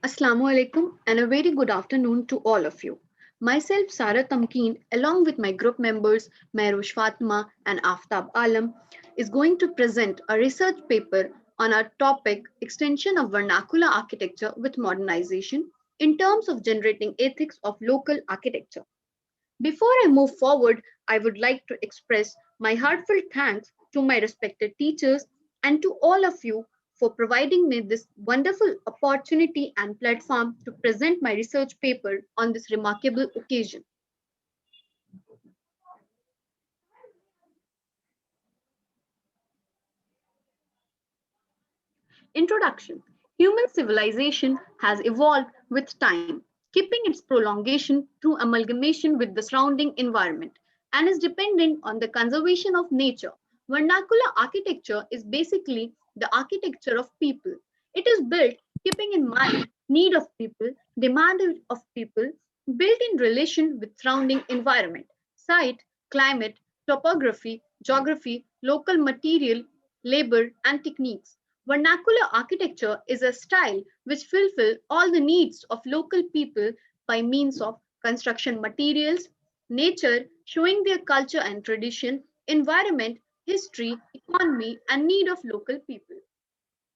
Assalamu alaikum and a very good afternoon to all of you. Myself, Sara Tamkeen, along with my group members Mahrosh, Fatma, and Aftab Alam, is going to present a research paper on our topic Extension of Vernacular Architecture with Modernization in terms of generating ethics of local architecture. Before I move forward, I would like to express my heartfelt thanks to my respected teachers and to all of you for providing me this wonderful opportunity and platform to present my research paper on this remarkable occasion. Introduction. Human civilization has evolved with time, keeping its prolongation through amalgamation with the surrounding environment, and is dependent on the conservation of nature. Vernacular architecture is basically the architecture of people. It is built keeping in mind need of people, demand of people, built in relation with surrounding environment, site, climate, topography, geography, local material, labor, and techniques. Vernacular architecture is a style which fulfills all the needs of local people by means of construction materials, nature, showing their culture and tradition, environment, history, economy, and need of local people.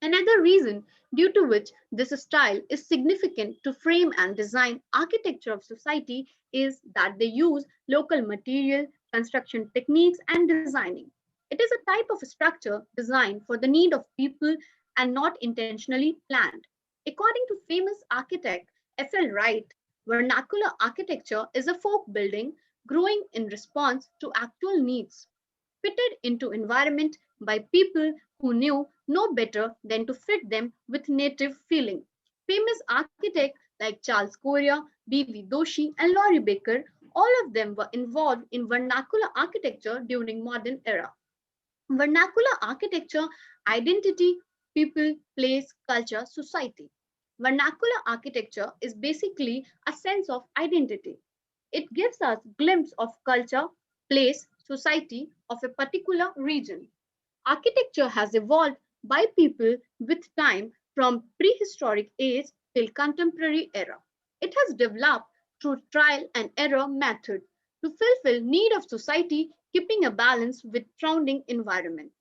Another reason due to which this style is significant to frame and design architecture of society is that they use local material, construction techniques, and designing. It is a type of structure designed for the need of people and not intentionally planned. According to famous architect F.L. Wright, vernacular architecture is a folk building growing in response to actual needs fitted into environment by people who knew no better than to fit them with native feeling. Famous architects like Charles Correa, B.V. Doshi, and Laurie Baker, all of them were involved in vernacular architecture during modern era. Vernacular architecture, identity, people, place, culture, society. Vernacular architecture is basically a sense of identity. It gives us glimpse of culture, place, society of a particular region. Architecture has evolved by people with time from prehistoric age till contemporary era. It has developed through trial and error method to fulfill need of society, keeping a balance with surrounding environment.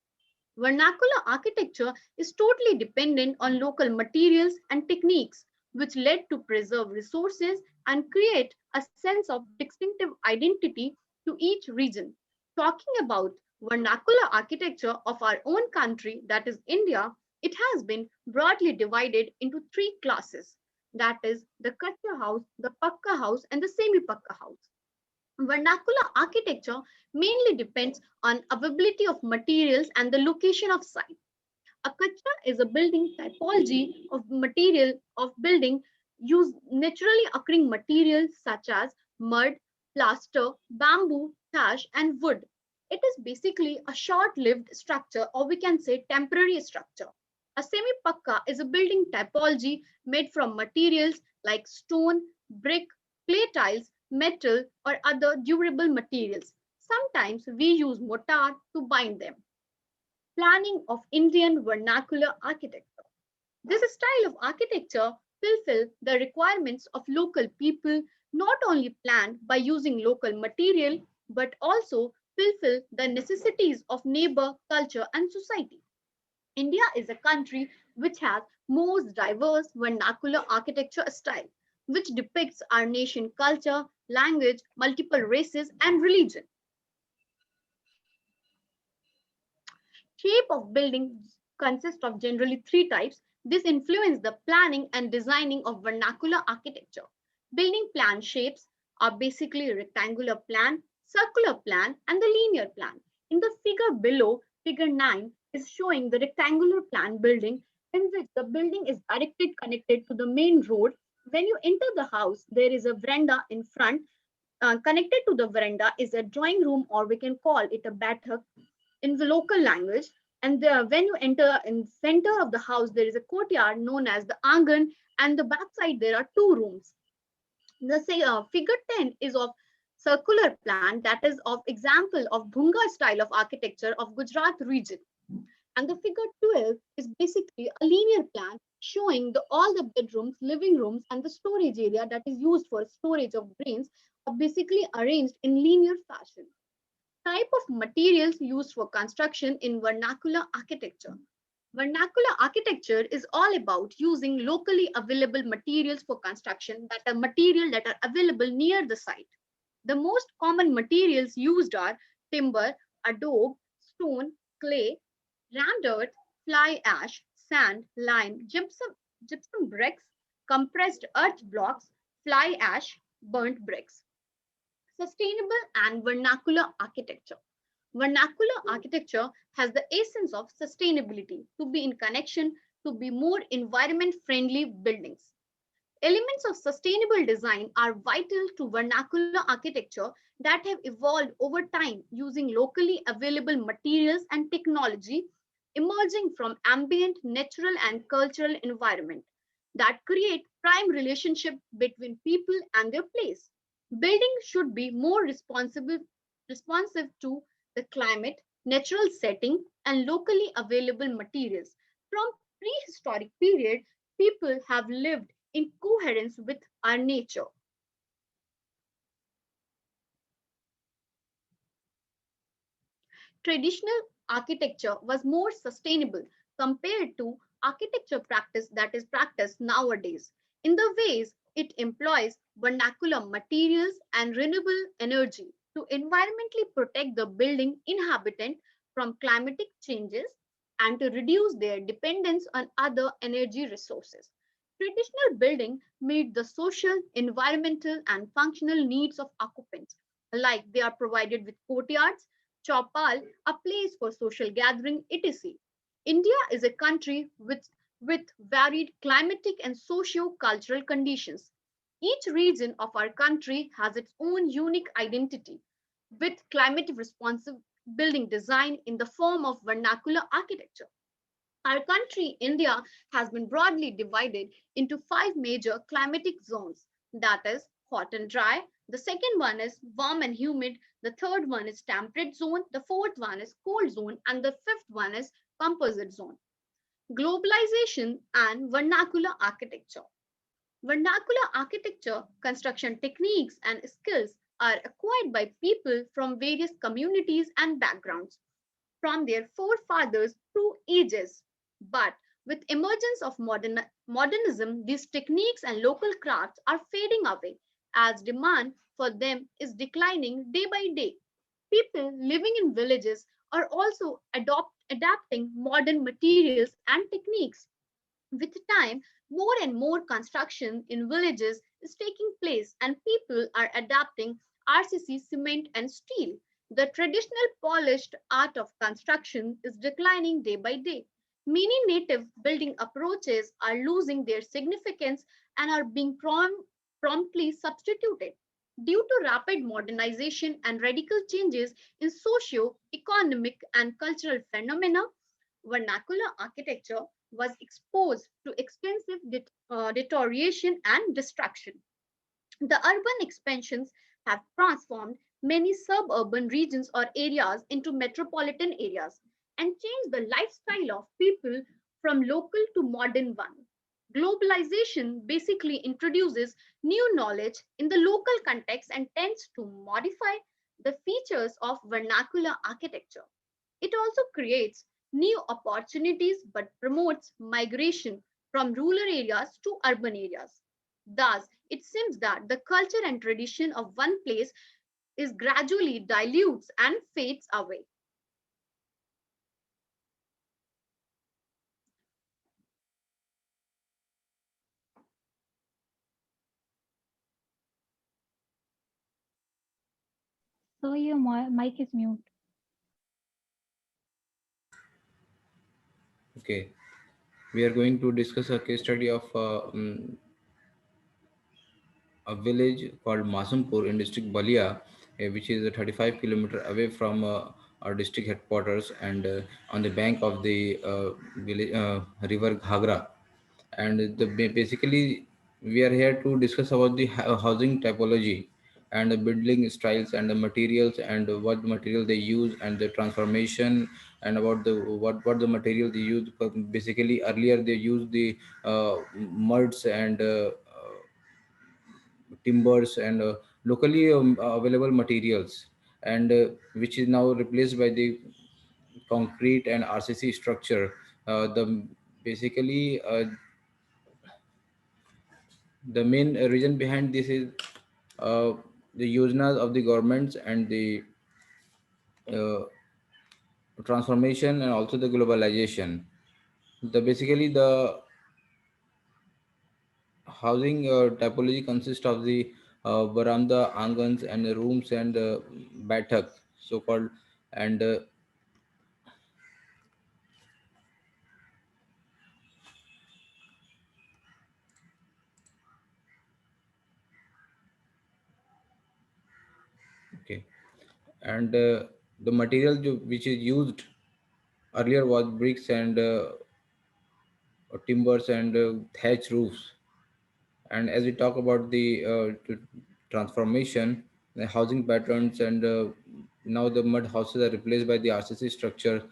Vernacular architecture is totally dependent on local materials and techniques, which led to preserve resources and create a sense of distinctive identity to each region. Talking about vernacular architecture of our own country, that is India, it has been broadly divided into three classes. That is the Kacha house, the Pakka house, and the semi-Pakka house. Vernacular architecture mainly depends on availability of materials and the location of site. A kacha is a building typology of material of building use naturally occurring materials such as mud, plaster, bamboo, thatch, and wood. It is basically a short-lived structure, or we can say temporary structure. A semi-pakka is a building typology made from materials like stone, brick, clay tiles, metal, or other durable materials. Sometimes we use mortar to bind them. Planning of Indian vernacular architecture. This style of architecture fulfills the requirements of local people, not only planned by using local material, but also fulfill the necessities of neighbor, culture, and society. India is a country which has most diverse vernacular architecture style, which depicts our nation culture, language, multiple races, and religion. Shape of buildings consists of generally three types. This influence the planning and designing of vernacular architecture. Building plan shapes are basically rectangular plan, circular plan, and the linear plan. In the figure below, figure 9 is showing the rectangular plan building in which the building is directly connected to the main road. When you enter the house, there is a veranda in front. Connected to the veranda is a drawing room, or we can call it a bathak in the local language. And when you enter in center of the house, there is a courtyard known as the angan, and the backside there are two rooms. The figure 10 is of circular plan, that is of example of Bhunga style of architecture of Gujarat region. And the figure 12 is basically a linear plan showing all the bedrooms, living rooms, and the storage area that is used for storage of grains are basically arranged in linear fashion. Type of materials used for construction in vernacular architecture. Vernacular architecture is all about using locally available materials for construction that are material that are available near the site. The most common materials used are timber, adobe, stone, clay, rammed earth, fly ash, sand, lime, gypsum bricks, compressed earth blocks, fly ash, burnt bricks. Sustainable and vernacular architecture. Vernacular architecture has the essence of sustainability to be in connection to be more environment friendly buildings. Elements of sustainable design are vital to vernacular architecture that have evolved over time using locally available materials and technology emerging from ambient, natural, and cultural environment that create prime relationship between people and their place. Buildings should be more responsive to the climate, natural setting, and locally available materials. From prehistoric period, people have lived in coherence with our nature. Traditional architecture was more sustainable compared to architecture practice that is practiced nowadays. In the ways it employs vernacular materials and renewable energy to environmentally protect the building inhabitant from climatic changes and to reduce their dependence on other energy resources. Traditional building meet the social, environmental, and functional needs of occupants, like they are provided with courtyards, chopal, a place for social gathering, etc. India is a country with varied climatic and socio-cultural conditions. Each region of our country has its own unique identity with climate responsive building design in the form of vernacular architecture. Our country, India, has been broadly divided into five major climatic zones, that is, hot and dry. The second one is warm and humid. The third one is temperate zone. The fourth one is cold zone. And the fifth one is composite zone. Globalization and vernacular architecture. Vernacular architecture, construction techniques, and skills are acquired by people from various communities and backgrounds from their forefathers through ages. But with emergence of modernism, these techniques and local crafts are fading away as demand for them is declining day by day. People living in villages are also adapting modern materials and techniques. With time, more and more construction in villages is taking place, and people are adapting RCC, cement, and steel. The traditional polished art of construction is declining day by day. Many native building approaches are losing their significance and are being promptly substituted. Due to rapid modernization and radical changes in socio economic and cultural phenomena, vernacular architecture was exposed to extensive deterioration and destruction. The urban expansions have transformed many suburban regions or areas into metropolitan areas and changed the lifestyle of people from local to modern one. Globalization basically introduces new knowledge in the local context and tends to modify the features of vernacular architecture. It also creates new opportunities but promotes migration from rural areas to urban areas. Thus, it seems that the culture and tradition of one place is gradually dilutes and fades away. So your mic is mute. Okay, we are going to discuss a case study of a village called Masumpur in district Balia, which is 35 kilometer away from our district headquarters and on the bank of the river Ghagra. And basically, we are here to discuss about the housing typology and the building styles and the materials and what material they use and the transformation and about the what the material they use. Basically earlier they used the muds and timbers and locally available materials, and which is now replaced by the concrete and RCC structure. The basically the main reason behind this is uh, the yojanas of the governments and the uh, transformation and also the globalization. The basically the housing typology consists of the veranda, angans, and the rooms and baithak, so called, and okay, and the material which is used earlier was bricks and timbers and thatch roofs. And as we talk about the transformation, the housing patterns, and now the mud houses are replaced by the RCC structure.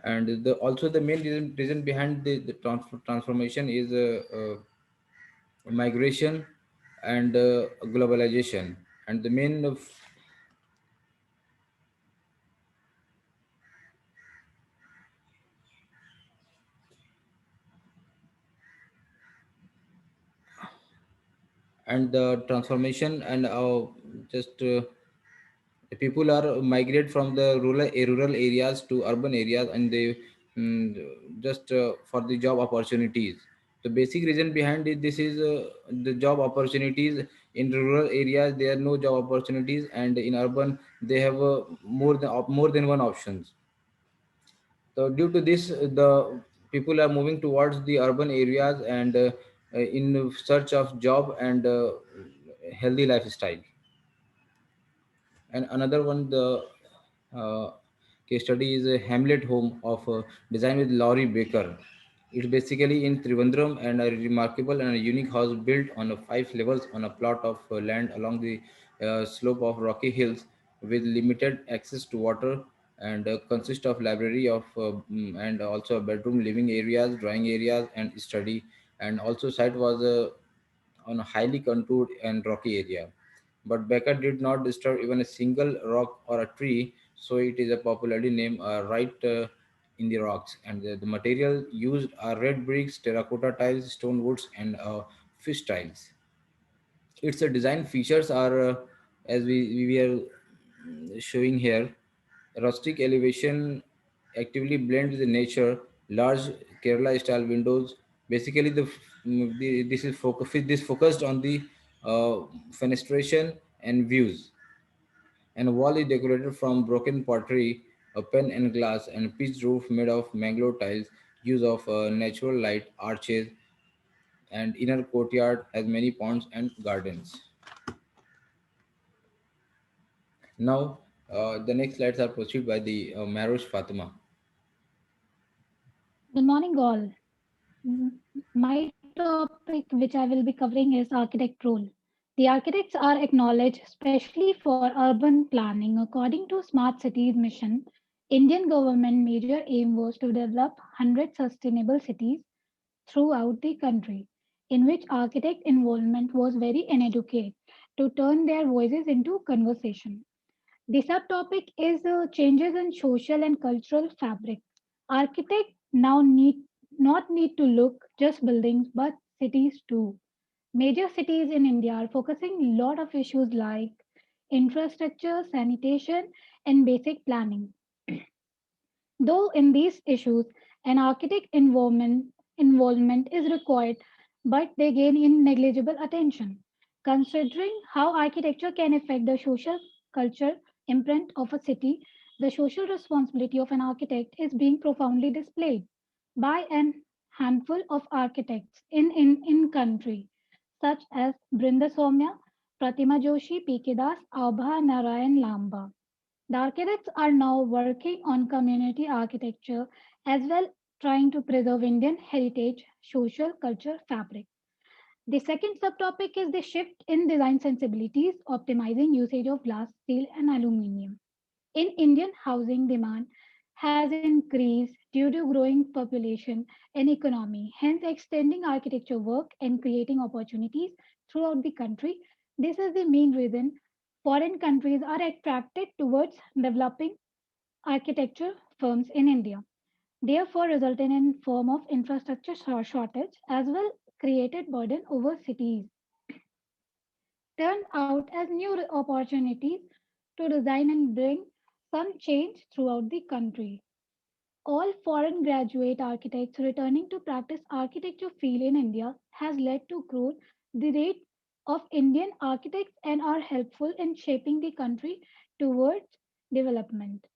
And also the main reason behind the transformation is migration and globalization. And the main and the transformation and just the people are migrate from the rural areas to urban areas, and they just for the job opportunities. The basic reason behind it, this is the job opportunities. In rural areas there are no job opportunities, and in urban they have more than one options. So due to this, the people are moving towards the urban areas and in search of job and healthy lifestyle. And another one, the uh, case study is a Hamlet home of design with Laurie Baker. It's basically in Trivandrum and a remarkable and a unique house built on a 5 levels on a plot of land along the slope of rocky hills with limited access to water, and consists of library of and also a bedroom, living areas, drawing areas, and study. And also site was on a highly contoured and rocky area. But Becker did not disturb even a single rock or a tree, so it is a popularly named right in the rocks. And the material used are red bricks, terracotta tiles, stone woods, and fish tiles. Its design features are, as we are showing here, rustic elevation actively blends with nature, large Kerala style windows. Basically, this is this focused on the uh, fenestration and views. And a wall is decorated from broken pottery, a pen and glass, and pitched roof made of mangrove tiles. Use of natural light, arches, and inner courtyard has many ponds and gardens. Now, the next slides are proceeded by the Mahrosh Fatima. Good morning, all. My topic, which I will be covering, is architect role. The architects are acknowledged, especially for urban planning. According to Smart Cities Mission, Indian government major aim was to develop 100 sustainable cities throughout the country, in which architect involvement was very inadequate to turn their voices into conversation. The subtopic is changes in social and cultural fabric. Architects now need to look just buildings but cities too. Major cities in India are focusing a lot of issues like infrastructure, sanitation, and basic planning. Though in these issues, an architect involvement is required, but they gain in negligible attention. Considering how architecture can affect the social culture imprint of a city, the social responsibility of an architect is being profoundly displayed by an handful of architects in country, such as Brinda Soumya, Pratima Joshi, P.K. Das, Abha Narayan Lamba. The architects are now working on community architecture as well, trying to preserve Indian heritage, social culture fabric. The second subtopic is the shift in design sensibilities, optimizing usage of glass, steel, and aluminium. In Indian housing demand has increased due to growing population and economy, hence extending architecture work and creating opportunities throughout the country. This is the main reason foreign countries are attracted towards developing architecture firms in India. Therefore, resulting in form of infrastructure shortage as well created burden over cities turned out as new opportunities to design and bring some change throughout the country. All foreign graduate architects returning to practice architecture field in India has led to growth the rate of Indian architects and are helpful in shaping the country towards development.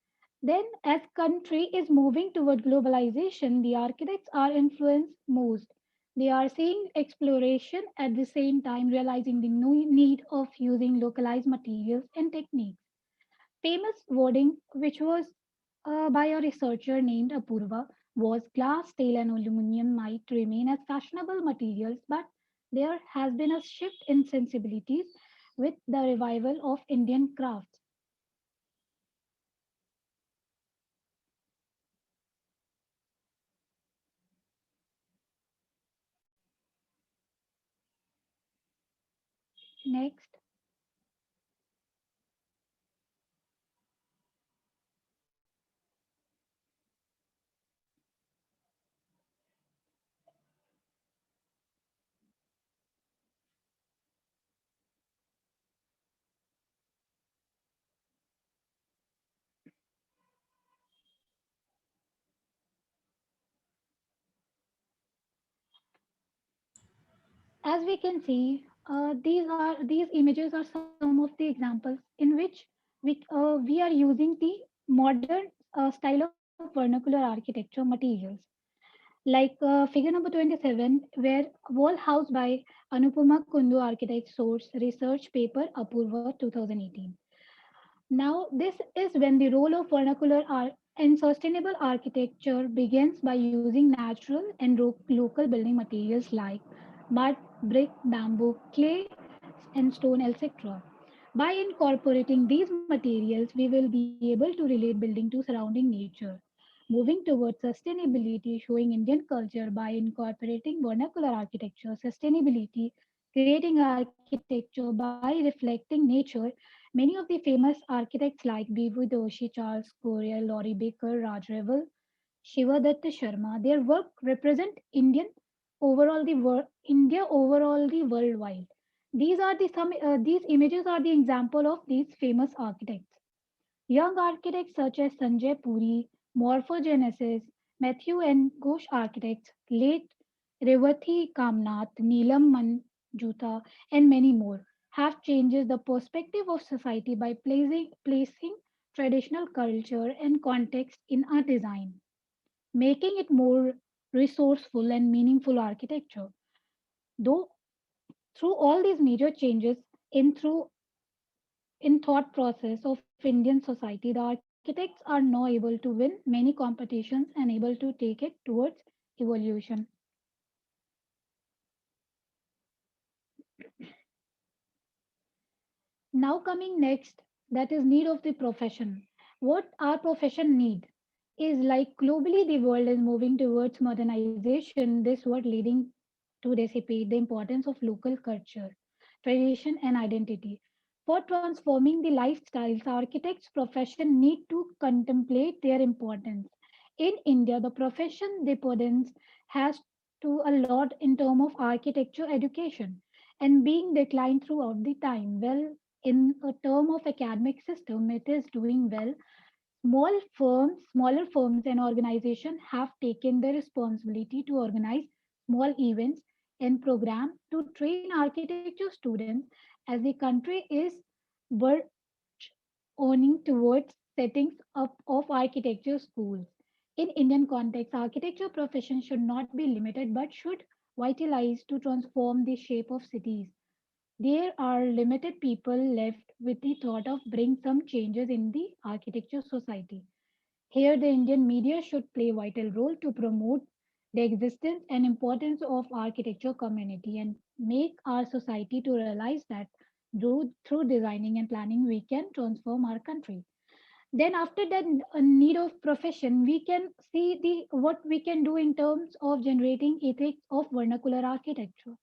Then, as country is moving toward globalization, the architects are influenced most. They are seeing exploration at the same time realizing the need of using localized materials and techniques. Famous wording, which was by a researcher named Apurva, was glass, steel, and aluminum might remain as fashionable materials, but there has been a shift in sensibilities with the revival of Indian crafts. Next, as we can see, these images are some of the examples in which we are using the modern style of vernacular architecture materials like figure number 27, where wall house by Anupama Kundu Architect Source Research Paper Apurva 2018. Now, this is when the role of vernacular art and sustainable architecture begins by using natural and local building materials like mud, brick, bamboo, clay, and stone, etc. By incorporating these materials, we will be able to relate building to surrounding nature. Moving towards sustainability, showing Indian culture by incorporating vernacular architecture, sustainability, creating architecture by reflecting nature. Many of the famous architects like B.V. Doshi, Charles Correa, Laurie Baker, Raj Revel, Shiva Datta Sharma, their work represent India overall the worldwide. These images are the example of these famous architects. Young architects such as Sanjay Puri, Morphogenesis, Matthew and Ghosh architects, late Revathi Kamnath, Neelam Manjuta, and many more have changed the perspective of society by placing traditional culture and context in a design, making it more resourceful and meaningful architecture. Though through all these major changes in thought process of Indian society, the architects are now able to win many competitions and able to take it towards evolution. Now coming next, that is need of the profession. What our profession need is like globally the world is moving towards modernization. This what leading to dissipate the importance of local culture, tradition and identity. For transforming the lifestyles, architects' profession need to contemplate their importance. In India, the profession dependence has to a lot in terms of architecture education and being declined throughout the time. Well, in a term of academic system, it is doing well. Smaller firms and organizations have taken the responsibility to organize small events and program to train architecture students as the country is work owning towards settings up of architecture schools. In Indian context, architecture profession should not be limited but should vitalize to transform the shape of cities. There are limited people left with the thought of bring some changes in the architecture society. Here, the Indian media should play a vital role to promote the existence and importance of architecture community and make our society to realize that through designing and planning we can transform our country. Then after that need of profession, we can see the what we can do in terms of generating ethics of vernacular architecture.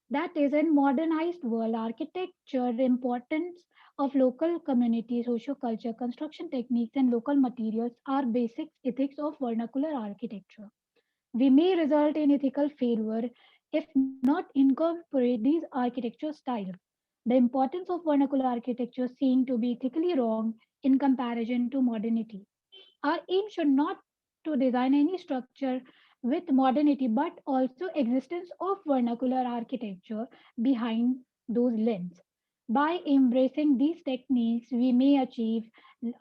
That is, in modernized world architecture, importance of local community, social culture, construction techniques, and local materials are basic ethics of vernacular architecture. We may result in ethical failure if not incorporate these architecture styles. The importance of vernacular architecture seen to be ethically wrong in comparison to modernity. Our aim should not to design any structure with modernity, but also existence of vernacular architecture behind those lens. By embracing these techniques, we may achieve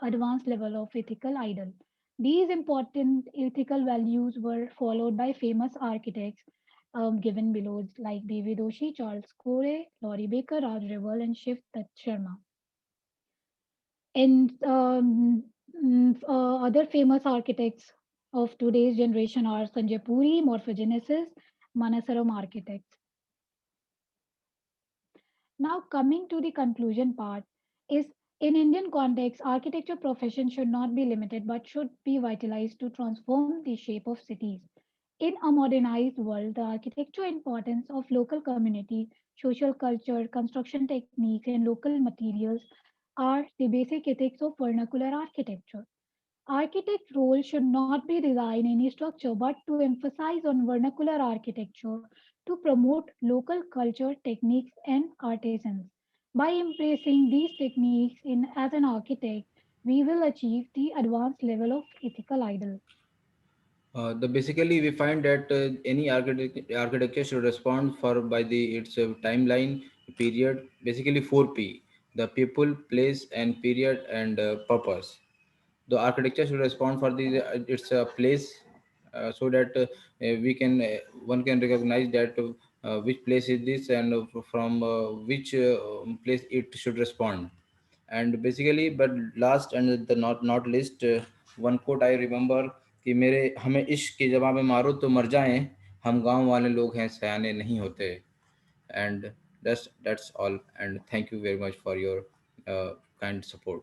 advanced level of ethical ideal. These important ethical values were followed by famous architects given below, like B.V. Doshi, Charles Corey, Laurie Baker, Raj Reval, and Shiv Dutt Sharma. And other famous architects of today's generation are Sanjay Puri, Morphogenesis, Manasaram architects. Now, coming to the conclusion part, is in Indian context, architecture profession should not be limited but should be vitalized to transform the shape of cities. In a modernized world, the architecture importance of local community, social culture, construction techniques, and local materials are the basic ethics of vernacular architecture. Architect role should not be design any structure but to emphasize on vernacular architecture to promote local culture, techniques, and artisans. By embracing these techniques in as an architect, we will achieve the advanced level of ethical ideal. The basically we find that any architecture should respond for by the its timeline period, basically 4P: the people, place, and period, and purpose. The architecture should respond for the its place, so that we can one can recognize that which place is this, and from which place it should respond. And basically, but last and the not least, one quote I remember कि मेरे हमें इश्क की जवा में मारो तो मर जाएं, हम गांव वाले लोग हैं सयाने नहीं होते. And that's all, and thank you very much for your kind support.